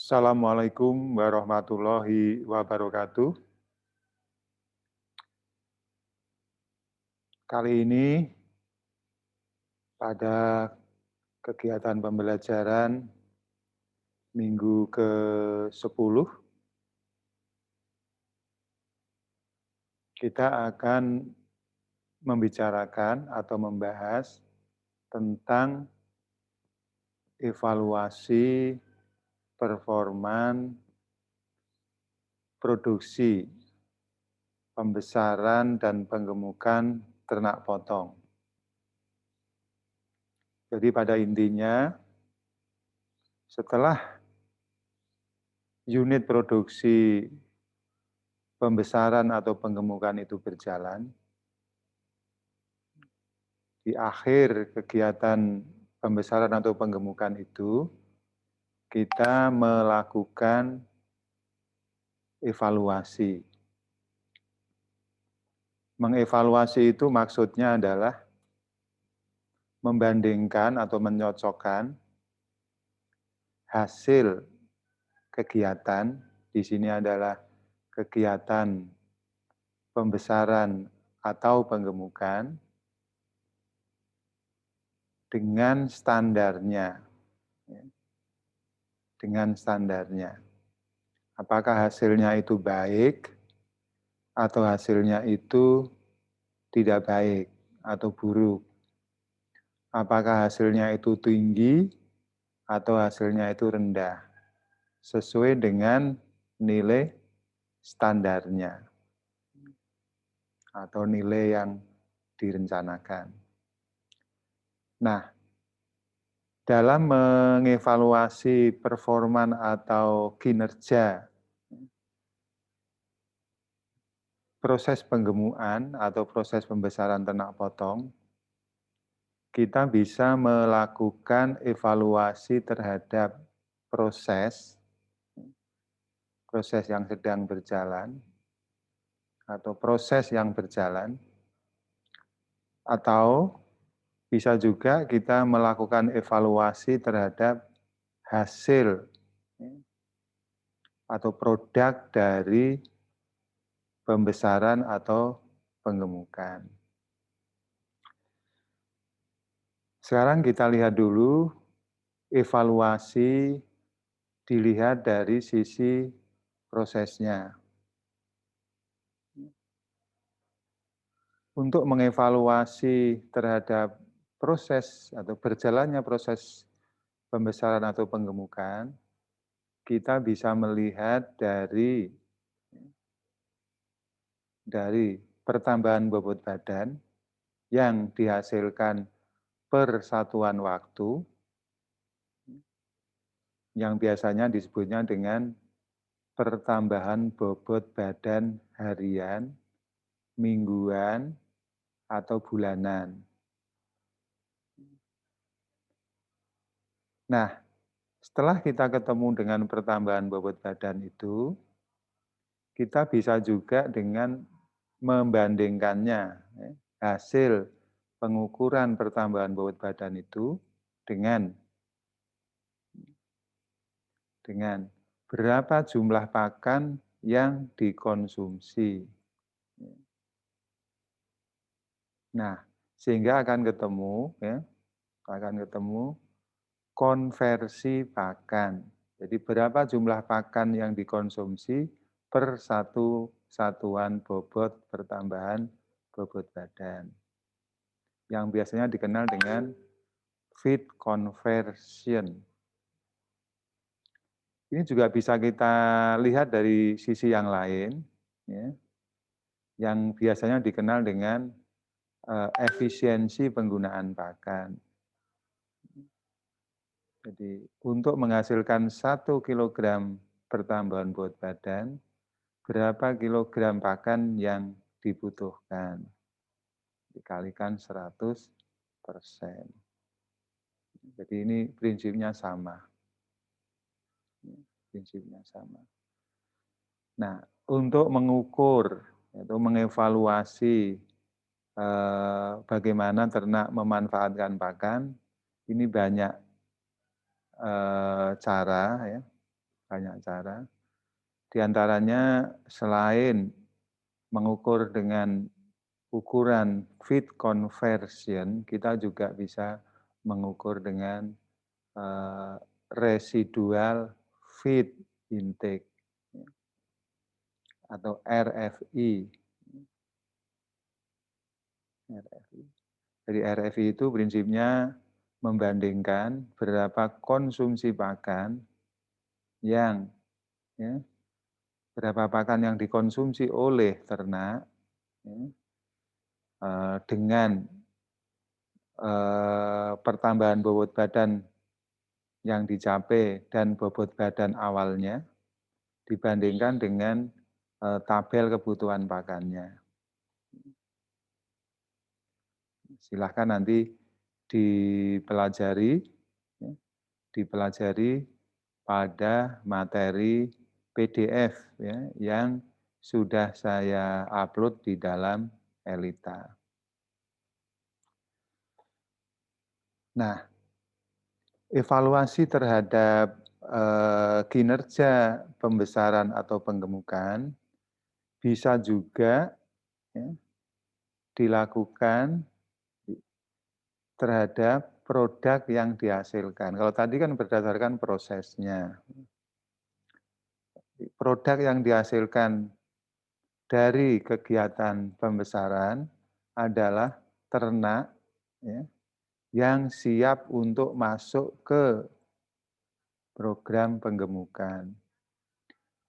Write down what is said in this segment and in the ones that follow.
Assalamualaikum warahmatullahi wabarakatuh. Kali ini pada kegiatan pembelajaran minggu ke-10, kita akan membicarakan atau membahas tentang evaluasi performan produksi, pembesaran, dan penggemukan ternak potong. Jadi pada intinya, setelah unit produksi pembesaran atau penggemukan itu berjalan, di akhir kegiatan pembesaran atau penggemukan itu, kita melakukan evaluasi. Mengevaluasi itu maksudnya adalah membandingkan atau menyocokkan hasil kegiatan, di sini adalah kegiatan pembesaran atau penggemukan, dengan standarnya. Dengan standarnya. Apakah hasilnya itu baik atau hasilnya itu tidak baik atau buruk. Apakah hasilnya itu tinggi atau hasilnya itu rendah. Sesuai dengan nilai standarnya atau nilai yang direncanakan. Nah, dalam mengevaluasi performan atau kinerja proses penggemukan atau proses pembesaran ternak potong, kita bisa melakukan evaluasi terhadap proses yang sedang berjalan, atau proses yang berjalan, atau bisa juga kita melakukan evaluasi terhadap hasil atau produk dari pembesaran atau penggemukan. Sekarang kita lihat dulu evaluasi dilihat dari sisi prosesnya. Untuk mengevaluasi terhadap proses atau berjalannya proses pembesaran atau penggemukan, kita bisa melihat dari pertambahan bobot badan yang dihasilkan per satuan waktu, yang biasanya disebutnya dengan pertambahan bobot badan harian, mingguan, atau bulanan. Nah, setelah kita ketemu dengan pertambahan bobot badan itu, kita bisa juga dengan membandingkannya, hasil pengukuran pertambahan bobot badan itu dengan berapa jumlah pakan yang dikonsumsi. Nah, sehingga akan ketemu konversi pakan. Jadi berapa jumlah pakan yang dikonsumsi per satu satuan bobot pertambahan bobot badan. Yang biasanya dikenal dengan feed conversion. Ini juga bisa kita lihat dari sisi yang lain, yang biasanya dikenal dengan efisiensi penggunaan pakan. Jadi untuk menghasilkan 1 kilogram pertambahan bobot badan, berapa kilogram pakan yang dibutuhkan? Dikalikan 100%. Jadi ini prinsipnya sama. Nah, untuk mengukur atau mengevaluasi bagaimana ternak memanfaatkan pakan, ini banyak cara ya. banyak cara. Di antaranya selain mengukur dengan ukuran feed conversion, kita juga bisa mengukur dengan residual feed intake atau RFI. Jadi RFI itu prinsipnya membandingkan berapa konsumsi pakan yang berapa pakan yang dikonsumsi oleh ternak dengan pertambahan bobot badan yang dicapai dan bobot badan awalnya dibandingkan dengan tabel kebutuhan pakannya. Silahkan nanti dipelajari pada materi PDF yang sudah saya upload di dalam Elita. Nah, evaluasi terhadap kinerja pembesaran atau penggemukan bisa juga dilakukan terhadap produk yang dihasilkan. Kalau tadi kan berdasarkan prosesnya. Produk yang dihasilkan dari kegiatan pembesaran adalah ternak yang siap untuk masuk ke program penggemukan.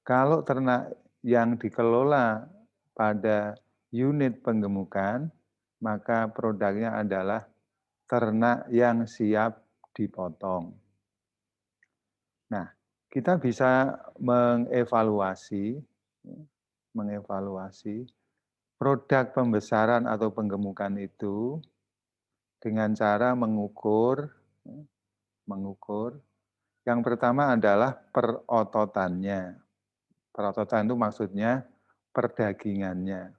Kalau ternak yang dikelola pada unit penggemukan, maka produknya adalah ternak yang siap dipotong. Nah, kita bisa mengevaluasi produk pembesaran atau penggemukan itu dengan cara mengukur. Yang pertama adalah perototannya. Perototan itu maksudnya perdagingannya.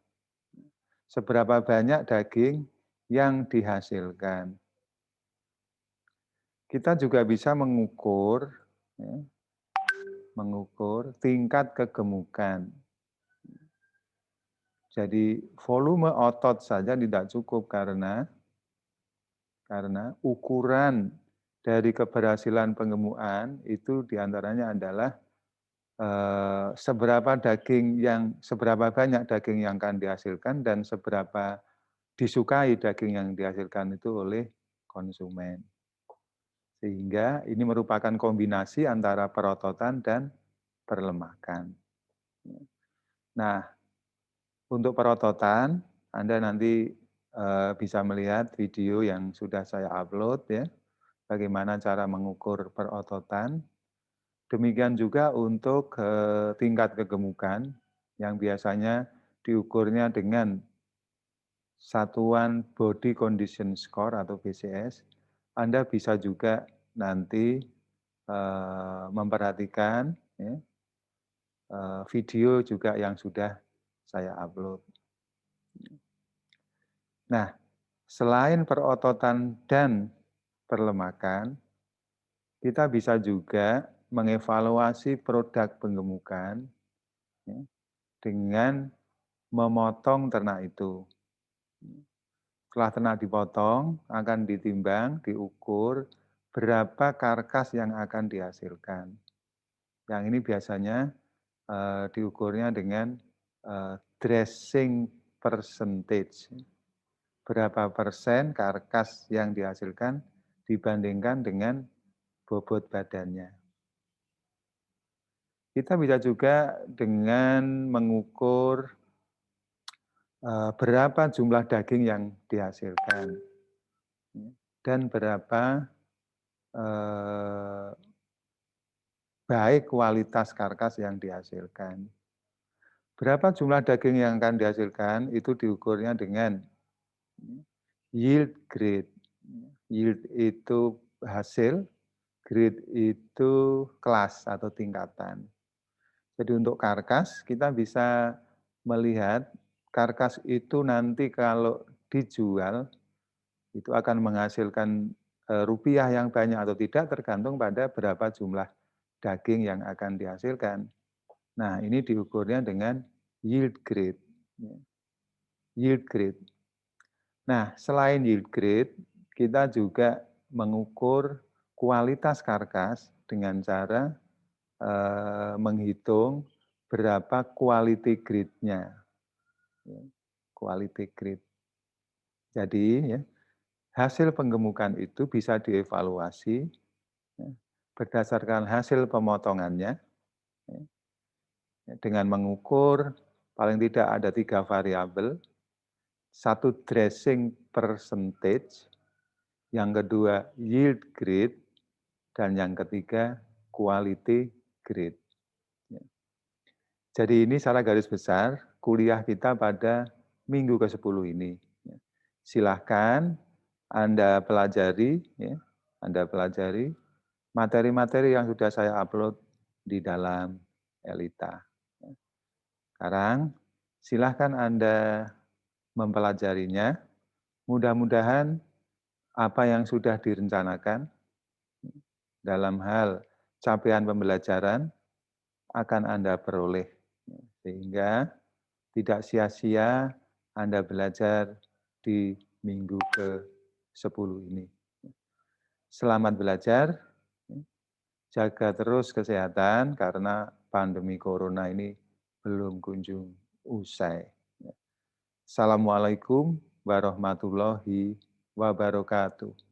Seberapa banyak daging yang dihasilkan. Kita juga bisa mengukur tingkat kegemukan. Jadi volume otot saja tidak cukup karena ukuran dari keberhasilan penggemukan itu diantaranya adalah seberapa banyak daging yang akan dihasilkan dan seberapa disukai daging yang dihasilkan itu oleh konsumen. Sehingga ini merupakan kombinasi antara perototan dan perlemakan. Nah, untuk perototan, Anda nanti bisa melihat video yang sudah saya upload bagaimana cara mengukur perototan. Demikian juga untuk tingkat kegemukan yang biasanya diukurnya dengan satuan Body Condition Score atau BCS. Anda bisa juga nanti memperhatikan video juga yang sudah saya upload. Nah, selain perototan dan perlemakan, kita bisa juga mengevaluasi produk penggemukan dengan memotong ternak itu. Setelah ternak dipotong, akan ditimbang, diukur berapa karkas yang akan dihasilkan. Yang ini biasanya diukurnya dengan dressing percentage. Berapa persen karkas yang dihasilkan dibandingkan dengan bobot badannya. Kita bisa juga dengan mengukur berapa jumlah daging yang dihasilkan dan berapa baik kualitas karkas yang dihasilkan. Berapa jumlah daging yang akan dihasilkan itu diukurnya dengan yield grade. Yield itu hasil, grade itu kelas atau tingkatan. Jadi untuk karkas kita bisa melihat karkas itu nanti kalau dijual itu akan menghasilkan rupiah yang banyak atau tidak tergantung pada berapa jumlah daging yang akan dihasilkan. Nah, ini diukurnya dengan yield grade. Yield grade. Nah, selain yield grade, kita juga mengukur kualitas karkas dengan cara menghitung berapa quality grade-nya. Quality grade. Jadi, ya, hasil penggemukan itu bisa dievaluasi ya, berdasarkan hasil pemotongannya ya, dengan mengukur paling tidak ada 3 variabel. Satu dressing percentage, yang kedua yield grade, dan yang ketiga quality grade. Ya. Jadi ini secara garis besar kuliah kita pada minggu ke-10 ini. Ya. Silahkan Anda pelajari, ya, Anda pelajari materi-materi yang sudah saya upload di dalam Elita. Ya. Sekarang silahkan Anda mempelajarinya. Mudah-mudahan apa yang sudah direncanakan dalam hal capaian pembelajaran akan Anda peroleh. Sehingga tidak sia-sia Anda belajar di minggu ke-10 ini. Selamat belajar, jaga terus kesehatan karena pandemi corona ini belum kunjung usai. Assalamualaikum warahmatullahi wabarakatuh.